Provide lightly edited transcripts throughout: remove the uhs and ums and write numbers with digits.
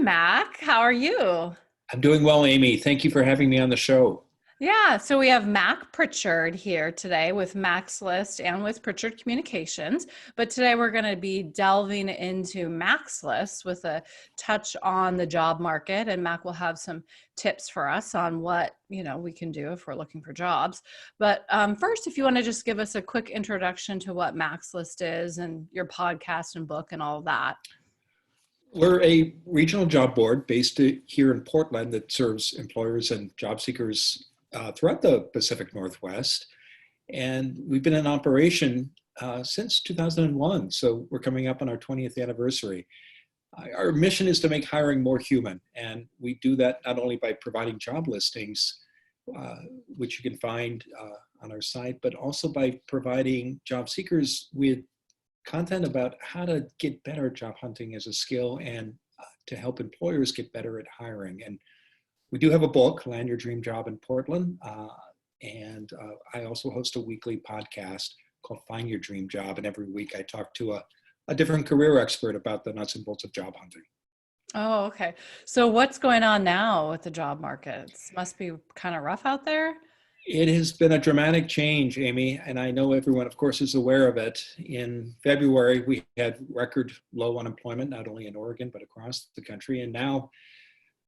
Mac. How are you? I'm doing well, Amy. Thank you for having me on the show. Yeah, so we have Mac Pritchard here today with Mac's List and with Pritchard Communications. But today we're going to be delving into Mac's List with a touch on the job market. And Mac will have some tips for us on what, we can do if we're looking for jobs. But first, if you want to just give us a quick introduction to what Mac's List is and your podcast and book and all of that. We're a regional job board based here in Portland that serves employers and job seekers throughout the Pacific Northwest. And we've been in operation since 2001. So we're coming up on our 20th anniversary. Our mission is to make hiring more human. And we do that not only by providing job listings, which you can find on our site, but also by providing job seekers with content about how to get better at job hunting as a skill and to help employers get better at hiring. And we do have a book, Land Your Dream Job in Portland. And I also host a weekly podcast called Find Your Dream Job. And every week I talk to a different career expert about the nuts and bolts of job hunting. Oh, okay. So what's going on now with the job markets? Must be kind of rough out there. It has been a dramatic change, Amy, and I know everyone, of course, is aware of it. In February, we had record low unemployment, not only in Oregon, but across the country. And now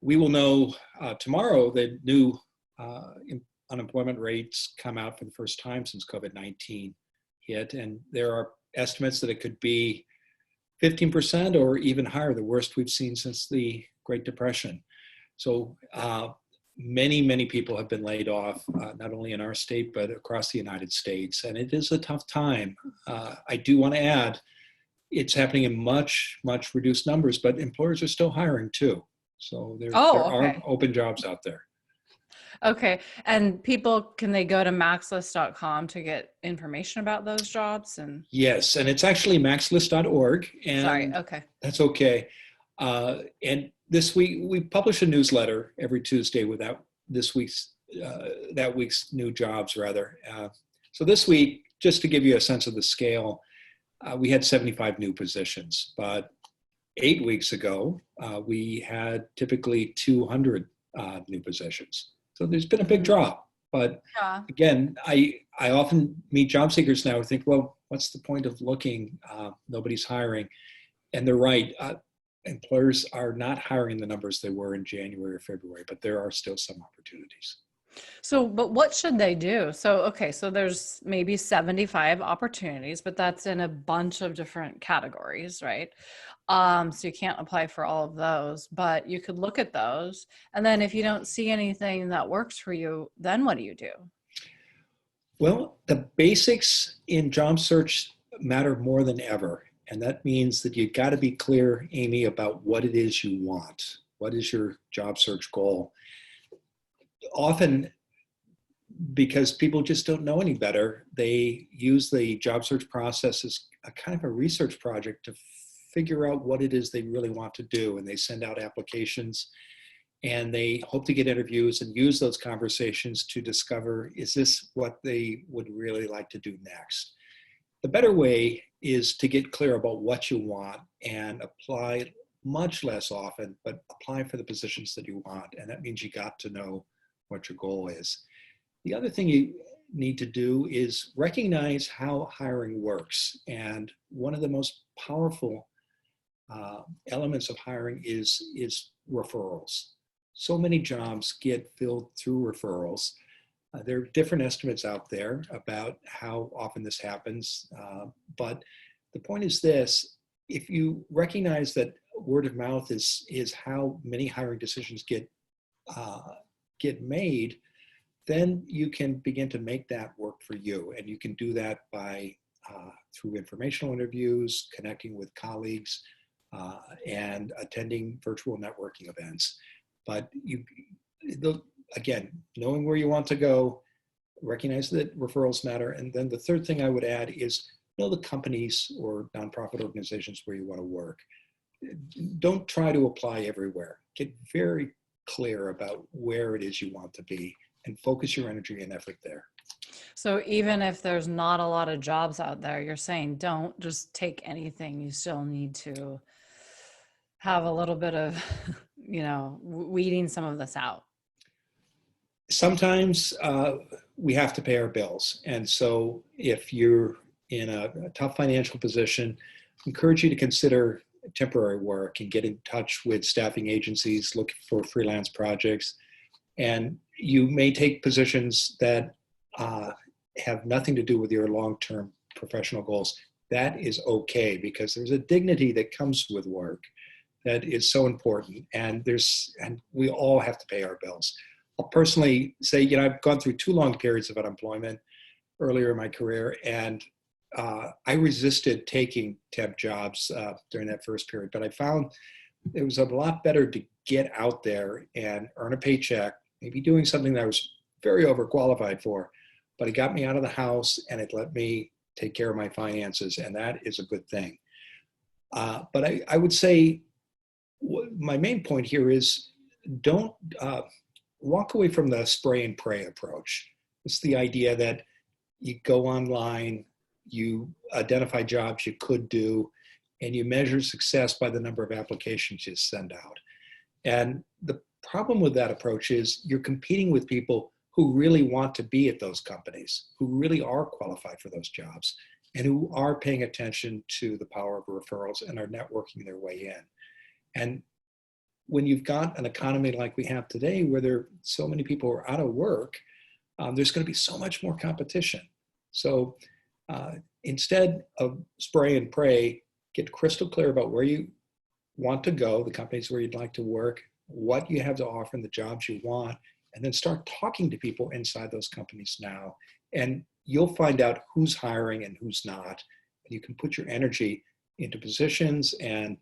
we will know tomorrow that new unemployment rates come out for the first time since COVID-19 hit. And there are estimates that it could be 15% or even higher, the worst we've seen since the Great Depression. So many people have been laid off, not only in our state, but across the United States. And it is a tough time. I do want to add, it's happening in much reduced numbers, but employers are still hiring too. So there are open jobs out there. Okay. And people, can they go to maxlist.com to get information about those jobs? Yes, and it's actually maxlist.org. And sorry, okay. That's okay. And this week, we publish a newsletter every Tuesday with that week's new jobs, rather. So this week, just to give you a sense of the scale, we had 75 new positions. But 8 weeks ago, we had typically 200 new positions. So there's been a big drop. But again, I often meet job seekers now who think, well, what's the point of looking? Nobody's hiring. And they're right. Employers are not hiring the numbers they were in January or February, but there are still some opportunities. So, but what should they do? So, okay, so there's maybe 75 opportunities, but that's in a bunch of different categories, right? So you can't apply for all of those, but you could look at those. And then if you don't see anything that works for you, then what do you do? Well, the basics in job search matter more than ever. And that means that you've got to be clear, Amy, about what it is you want. What is your job search goal? Often, because people just don't know any better, they use the job search process as a kind of a research project to figure out what it is they really want to do. And they send out applications and they hope to get interviews and use those conversations to discover, is this what they would really like to do next? The better way is to get clear about what you want and apply much less often, but apply for the positions that you want. And that means you got to know what your goal is. The other thing you need to do is recognize how hiring works. And one of the most powerful elements of hiring is referrals. So many jobs get filled through referrals. There are different estimates out there about how often this happens, but the point is this: if you recognize that word of mouth is how many hiring decisions get made, then you can begin to make that work for you, and you can do that by through informational interviews, connecting with colleagues, and attending virtual networking events. But again, knowing where you want to go, recognize that referrals matter. And then the third thing I would add is know the companies or nonprofit organizations where you want to work. Don't try to apply everywhere. Get very clear about where it is you want to be and focus your energy and effort there. So even if there's not a lot of jobs out there, you're saying don't just take anything. You still need to have a little bit of weeding some of this out? Sometimes we have to pay our bills. And so if you're in a tough financial position, I encourage you to consider temporary work and get in touch with staffing agencies looking for freelance projects. And you may take positions that have nothing to do with your long-term professional goals. That is okay, because there's a dignity that comes with work that is so important. And we all have to pay our bills. I'll personally say, I've gone through 2 long periods of unemployment earlier in my career, and I resisted taking temp jobs during that first period. But I found it was a lot better to get out there and earn a paycheck, maybe doing something that I was very overqualified for, but it got me out of the house and it let me take care of my finances, and that is a good thing. But I would say my main point here is don't walk away from the spray and pray approach. It's the idea that you go online, you identify jobs you could do, and you measure success by the number of applications you send out. And the problem with that approach is you're competing with people who really want to be at those companies, who really are qualified for those jobs, and who are paying attention to the power of referrals and are networking their way in. And when you've got an economy like we have today, where there are so many people who are out of work, there's going to be so much more competition. So instead of spray and pray, get crystal clear about where you want to go, the companies where you'd like to work, what you have to offer, and the jobs you want, and then start talking to people inside those companies now. And you'll find out who's hiring and who's not. And you can put your energy into positions and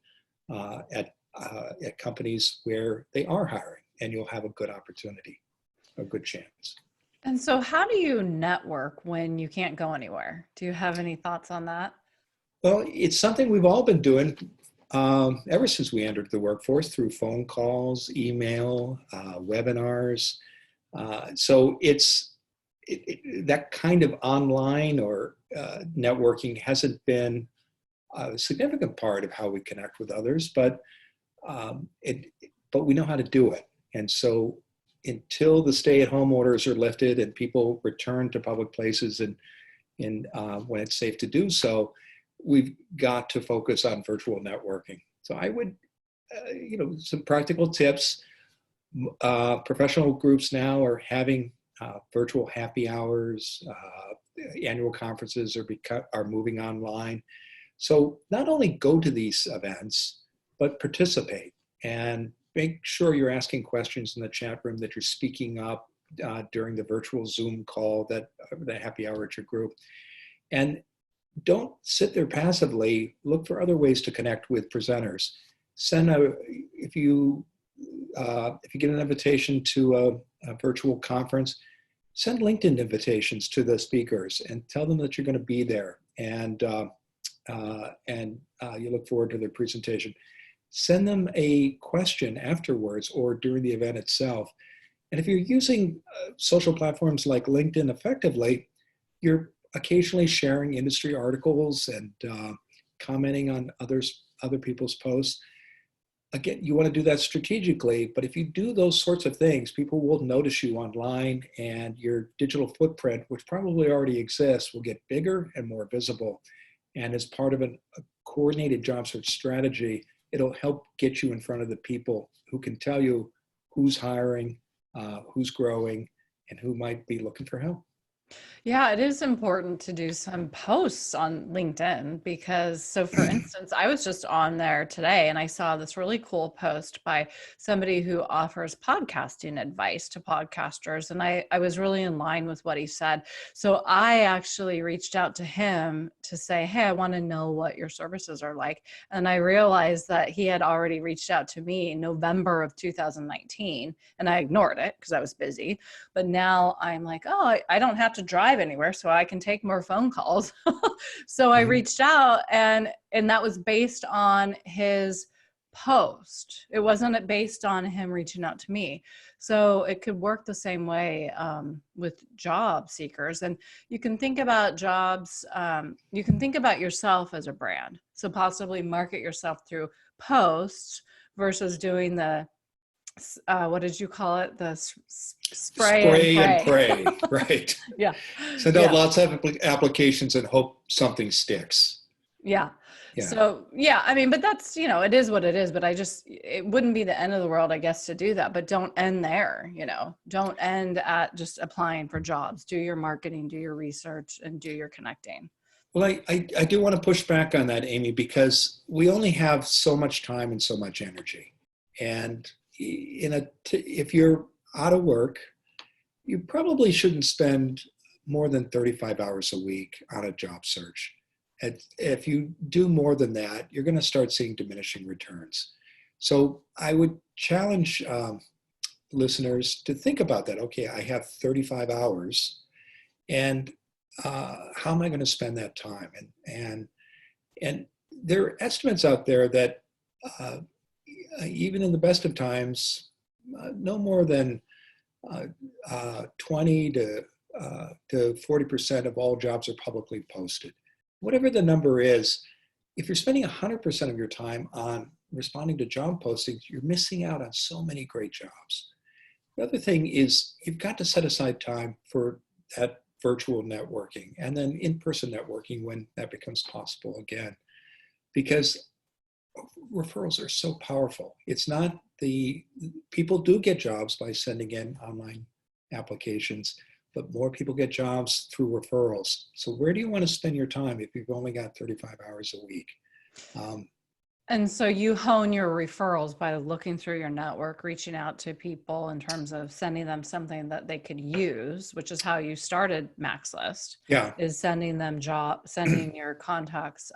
at companies where they are hiring, and you'll have a good opportunity, a good chance. And so how do you network when you can't go anywhere? Do you have any thoughts on that? Well, it's something we've all been doing ever since we entered the workforce, through phone calls, email, webinars. So that kind of online or networking hasn't been a significant part of how we connect with others, but we know how to do it. And so until the stay-at-home orders are lifted and people return to public places and when it's safe to do so, we've got to focus on virtual networking. So I would, some practical tips. Professional groups now are having virtual happy hours. Annual conferences are moving online. So not only go to these events, but participate and make sure you're asking questions in the chat room, that you're speaking up during the virtual Zoom call, the happy hour at your group. And don't sit there passively. Look for other ways to connect with presenters. If you get an invitation to a virtual conference, send LinkedIn invitations to the speakers and tell them that you're going to be there, and you look forward to their presentation. Send them a question afterwards or during the event itself. And if you're using social platforms like LinkedIn effectively, you're occasionally sharing industry articles and commenting on other people's posts. Again, you want to do that strategically, but if you do those sorts of things, people will notice you online, and your digital footprint, which probably already exists, will get bigger and more visible. And as part of a coordinated job search strategy, it'll help get you in front of the people who can tell you who's hiring, who's growing, and who might be looking for help. Yeah, it is important to do some posts on LinkedIn because, so for instance, I was just on there today and I saw this really cool post by somebody who offers podcasting advice to podcasters. And I was really in line with what he said. So I actually reached out to him to say, hey, I want to know what your services are like. And I realized that he had already reached out to me in November of 2019, and I ignored it because I was busy. But now I'm like, oh, I don't have to drive anywhere, so I can take more phone calls. So I reached out, and that was based on his post. It wasn't based on him reaching out to me. So it could work the same way with job seekers. And you can think about jobs, you can think about yourself as a brand. So possibly market yourself through posts versus doing the what did you call it? The spray and Spray and pray. pray, right? Yeah. Send out Yeah. lots of applications and hope something sticks. Yeah. Yeah. So, yeah, I mean, but that's, it is what it is, but it wouldn't be the end of the world, I guess, to do that, but don't end there, don't end at just applying for jobs. Do your marketing, do your research, and do your connecting. Well, I do want to push back on that, Amy, because we only have so much time and so much energy. And if you're out of work, you probably shouldn't spend more than 35 hours a week on a job search. If you do more than that, you're going to start seeing diminishing returns. So I would challenge listeners to think about that. Okay, I have 35 hours, and how am I going to spend that time? And there are estimates out there that even in the best of times, no more than 20 to 40% of all jobs are publicly posted. Whatever the number is, if you're spending 100% of your time on responding to job postings, you're missing out on so many great jobs. The other thing is you've got to set aside time for that virtual networking and then in-person networking when that becomes possible again, because referrals are so powerful. It's not people do get jobs by sending in online applications, but more people get jobs through referrals. So where do you want to spend your time if you've only got 35 hours a week? And so you hone your referrals by looking through your network, reaching out to people in terms of sending them something that they could use, which is how you started MaxList. Yeah. Is sending your contacts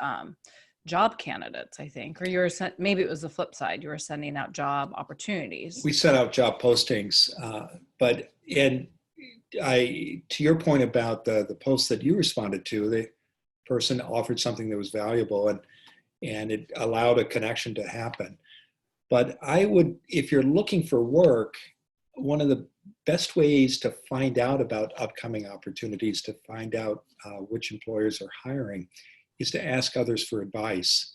job candidates, I think, or maybe it was the flip side. You were sending out job opportunities. We sent out job postings, to your point about the post that you responded to, the person offered something that was valuable and it allowed a connection to happen. But if you're looking for work, one of the best ways to find out about upcoming opportunities, to find out which employers are hiring, is to ask others for advice.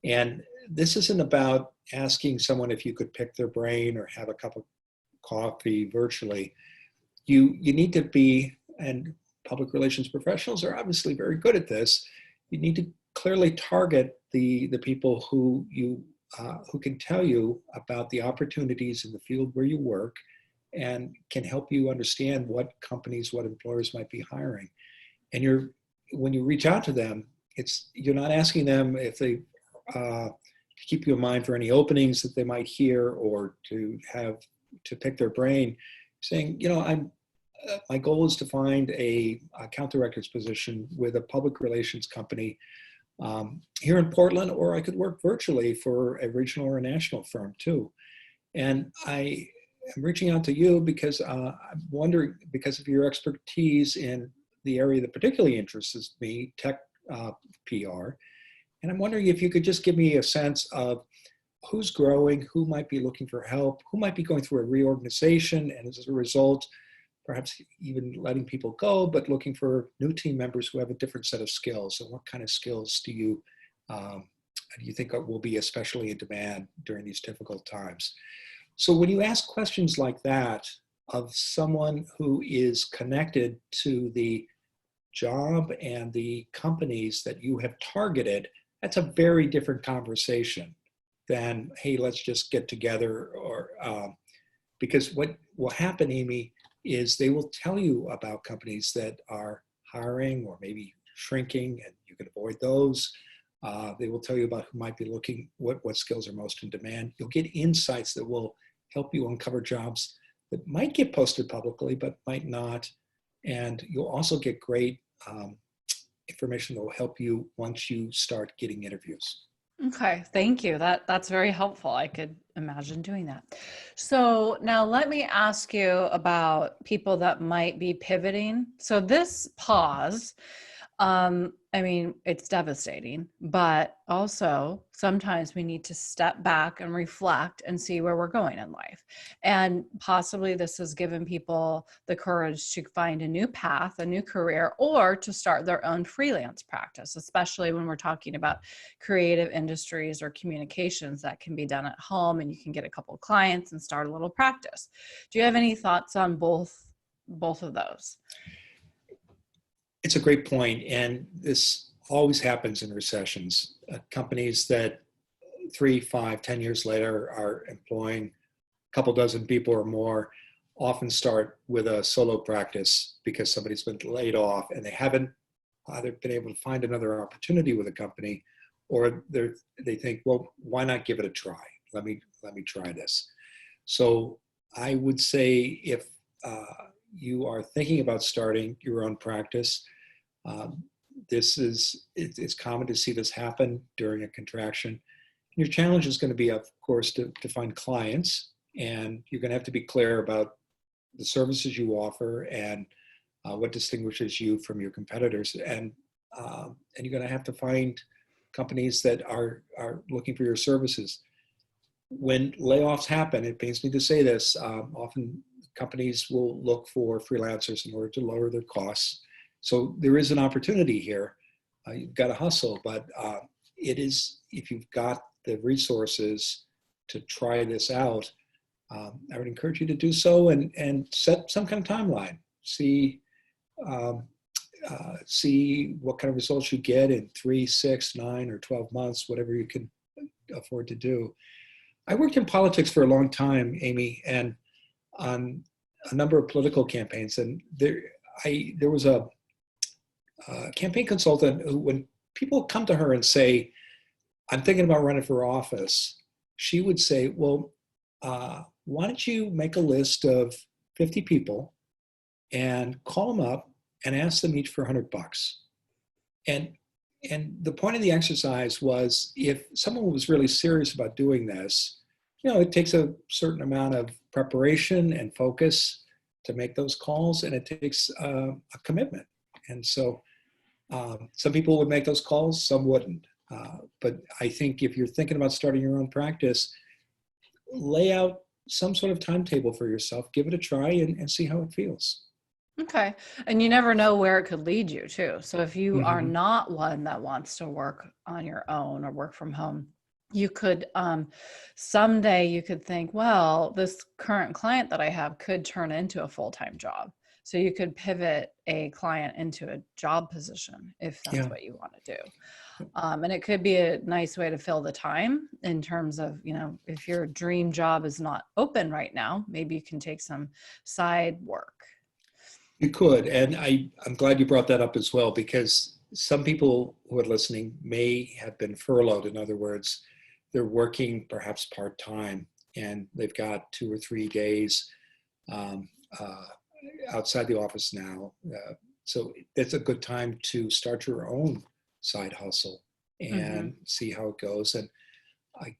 And this isn't about asking someone if you could pick their brain or have a cup of coffee virtually. You need to be, and public relations professionals are obviously very good at this, you need to clearly target the people who can tell you about the opportunities in the field where you work and can help you understand what companies, what employers might be hiring. And when you reach out to them, you're not asking them if they to keep you in mind for any openings that they might hear or to pick their brain. Saying, my goal is to find a account director's position with a public relations company here in Portland, or I could work virtually for a regional or a national firm too. And I am reaching out to you because I'm wondering, because of your expertise in the area that particularly interests me, tech PR, and I'm wondering if you could just give me a sense of who's growing, who might be looking for help, who might be going through a reorganization, and as a result, perhaps even letting people go, but looking for new team members who have a different set of skills. And what kind of skills do you think will be especially in demand during these difficult times? So when you ask questions like that of someone who is connected to the job and the companies that you have targeted, that's a very different conversation than, hey, let's just get together. Or because what will happen, Amy, is they will tell you about companies that are hiring or maybe shrinking, and you can avoid those. They will tell you about who might be looking, what skills are most in demand. You'll get insights that will help you uncover jobs that might get posted publicly, but might not. And you'll also get great information that will help you once you start getting interviews. Okay, thank you. That's very helpful. I could imagine doing that. So now let me ask you about people that might be pivoting. So this pause, and I mean, it's devastating, but also sometimes we need to step back and reflect and see where we're going in life. And possibly this has given people the courage to find a new path, a new career, or to start their own freelance practice, especially when we're talking about creative industries or communications that can be done at home and you can get a couple of clients and start a little practice. Do you have any thoughts on both of those? It's a great point, and this always happens in recessions. Companies that 3, 5, 10 years later are employing a couple dozen people or more often start with a solo practice because somebody's been laid off and they haven't either been able to find another opportunity with a company, or they think, well, why not give it a try? Let me try this. So I would say if you are thinking about starting your own practice, it's common to see this happen during a contraction. Your challenge is going to be, of course, to find clients, and you're going to have to be clear about the services you offer and what distinguishes you from your competitors. And you're going to have to find companies that are looking for your services. When layoffs happen, it pains me to say this, often companies will look for freelancers in order to lower their costs. So there is an opportunity here. You've got to hustle, but it is, if you've got the resources to try this out, I would encourage you to do so and set some kind of timeline. See what kind of results you get in 3, 6, 9, or 12 months, whatever you can afford to do. I worked in politics for a long time, Amy, and on a number of political campaigns. And there was a campaign consultant who, when people come to her and say, I'm thinking about running for office, she would say, well, why don't you make a list of 50 people and call them up and ask them each for $100. And the point of the exercise was, if someone was really serious about doing this, it takes a certain amount of preparation and focus to make those calls, and it takes a commitment. And so some people would make those calls, some wouldn't. But I think if you're thinking about starting your own practice, lay out some sort of timetable for yourself, give it a try, and see how it feels. Okay. And you never know where it could lead you too. So if you are Mm-hmm. not one that wants to work on your own or work from home, you could someday you could think, well, this current client that I have could turn into a full-time job. So you could pivot a client into a job position if that's Yeah. what you want to do. And it could be a nice way to fill the time in terms of, if your dream job is not open right now, maybe you can take some side work. You could, and I'm glad you brought that up as well, because some people who are listening may have been furloughed. In other words, they're working perhaps part-time and they've got 2 or 3 days outside the office now. So it's a good time to start your own side hustle and see how it goes. And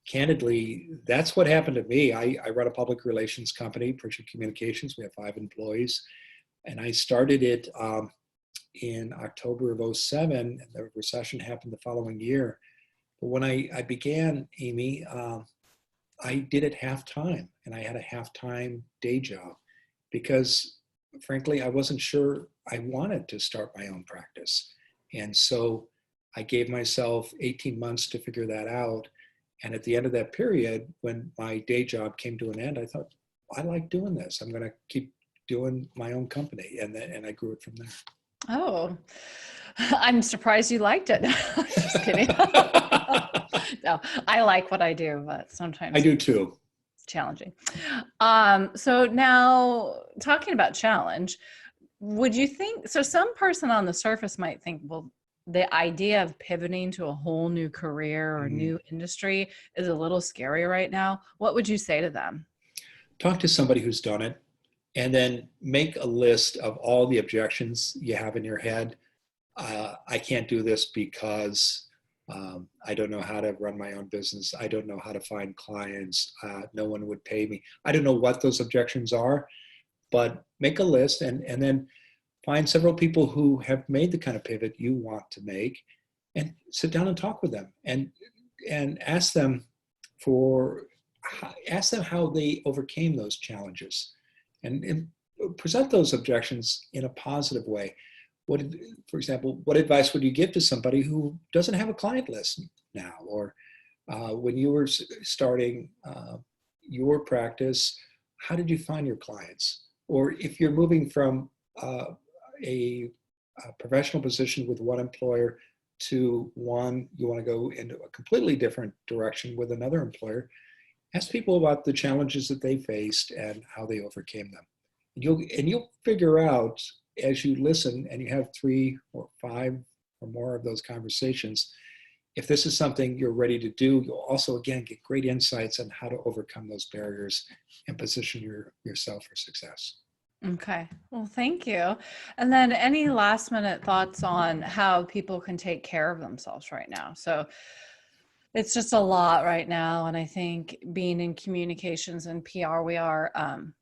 candidly, that's what happened to me. I run a public relations company, Pritchard Communications. We have 5 employees. And I started it in October of 2007, and the recession happened the following year. But when I began, Amy, I did it half-time, and I had a half-time day job because, frankly, I wasn't sure I wanted to start my own practice. And so I gave myself 18 months to figure that out. And at the end of that period, when my day job came to an end, I thought, I like doing this. I'm going to keep doing my own company, and I grew it from there. Oh, I'm surprised you liked it. Just kidding. No, I like what I do, but sometimes I do too. It's challenging. So now, talking about challenge, would you think, so some person on the surface might think, well, the idea of pivoting to a whole new career or new industry is a little scary right now. What would you say to them? Talk to somebody who's done it, and then make a list of all the objections you have in your head. I can't do this because I don't know how to run my own business. I don't know how to find clients. No one would pay me. I don't know what those objections are, but make a list and then find several people who have made the kind of pivot you want to make, and sit down and talk with them, and ask them how they overcame those challenges, and present those objections in a positive way. For example, what advice would you give to somebody who doesn't have a client list now, or when you were starting your practice, how did you find your clients? Or if you're moving from a professional position with one employer to one you want to go into a completely different direction with another employer, ask people about the challenges that they faced and how they overcame them. And you'll figure out as you listen and you have 3 or 5 or more of those conversations, if this is something you're ready to do. You'll also, again, get great insights on how to overcome those barriers and position yourself for success. Okay. Well, thank you. And then any last minute thoughts on how people can take care of themselves right now? So it's just a lot right now. And I think being in communications and PR, we are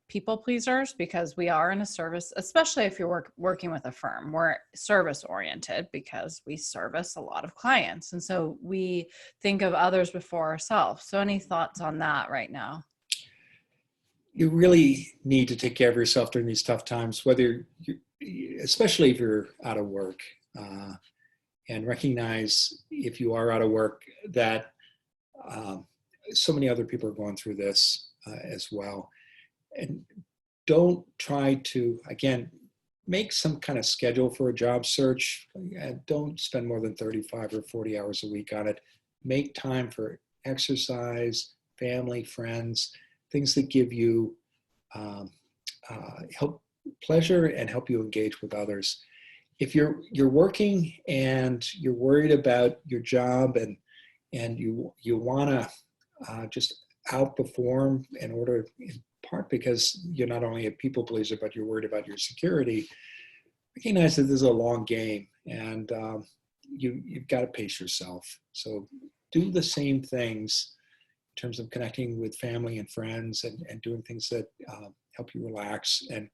people pleasers because we are in a service, especially if you're working with a firm. We're service oriented because we service a lot of clients. And so we think of others before ourselves. So any thoughts on that right now? You really need to take care of yourself during these tough times, especially if you're out of work. And recognize, if you are out of work, that so many other people are going through this as well. And don't try to, again, make some kind of schedule for a job search. And don't spend more than 35 or 40 hours a week on it. Make time for exercise, family, friends, things that give you help, pleasure, and help you engage with others. If you're working and you're worried about your job and you want to just outperform, in part because you're not only a people pleaser, but you're worried about your security, recognize that this is a long game, and you've got to pace yourself. So do the same things in terms of connecting with family and friends, and doing things that help you relax and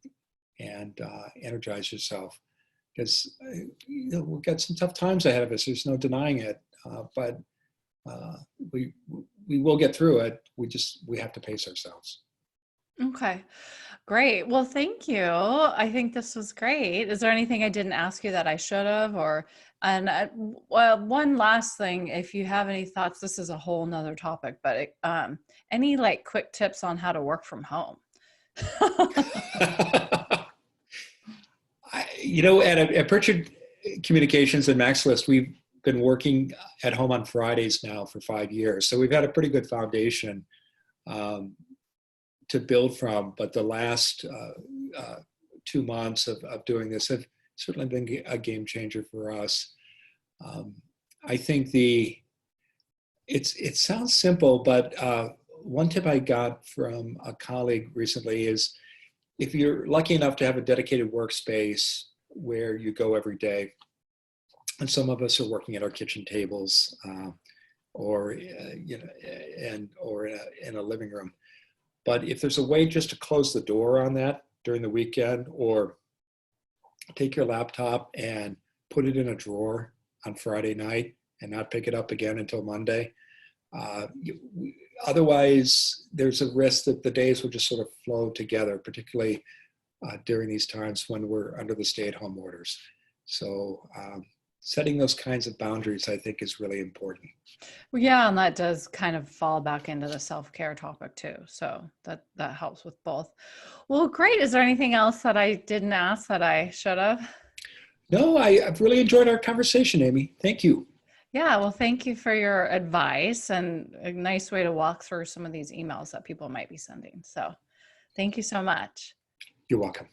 energize yourself. Because we've got some tough times ahead of us. There's no denying it, but we will get through it. We have to pace ourselves. Okay, great. Well, thank you. I think this was great. Is there anything I didn't ask you that I should have? Well, one last thing, if you have any thoughts, this is a whole nother topic, but any like quick tips on how to work from home? At Pritchard Communications and Maxlist, we've been working at home on Fridays now for 5 years. So we've had a pretty good foundation to build from. But the last 2 months of doing this have certainly been a game changer for us. I think it sounds simple, but one tip I got from a colleague recently is, if you're lucky enough to have a dedicated workspace where you go every day, and some of us are working at our kitchen tables, or in a living room, but if there's a way just to close the door on that during the weekend, or take your laptop and put it in a drawer on Friday night and not pick it up again until Monday. Otherwise, there's a risk that the days will just sort of flow together, particularly during these times when we're under the stay-at-home orders. So setting those kinds of boundaries, I think, is really important. Well, yeah, and that does kind of fall back into the self-care topic too. So that helps with both. Well, great. Is there anything else that I didn't ask that I should have? No, I've really enjoyed our conversation, Amy. Thank you. Yeah, well, thank you for your advice, and a nice way to walk through some of these emails that people might be sending. So thank you so much. You're welcome.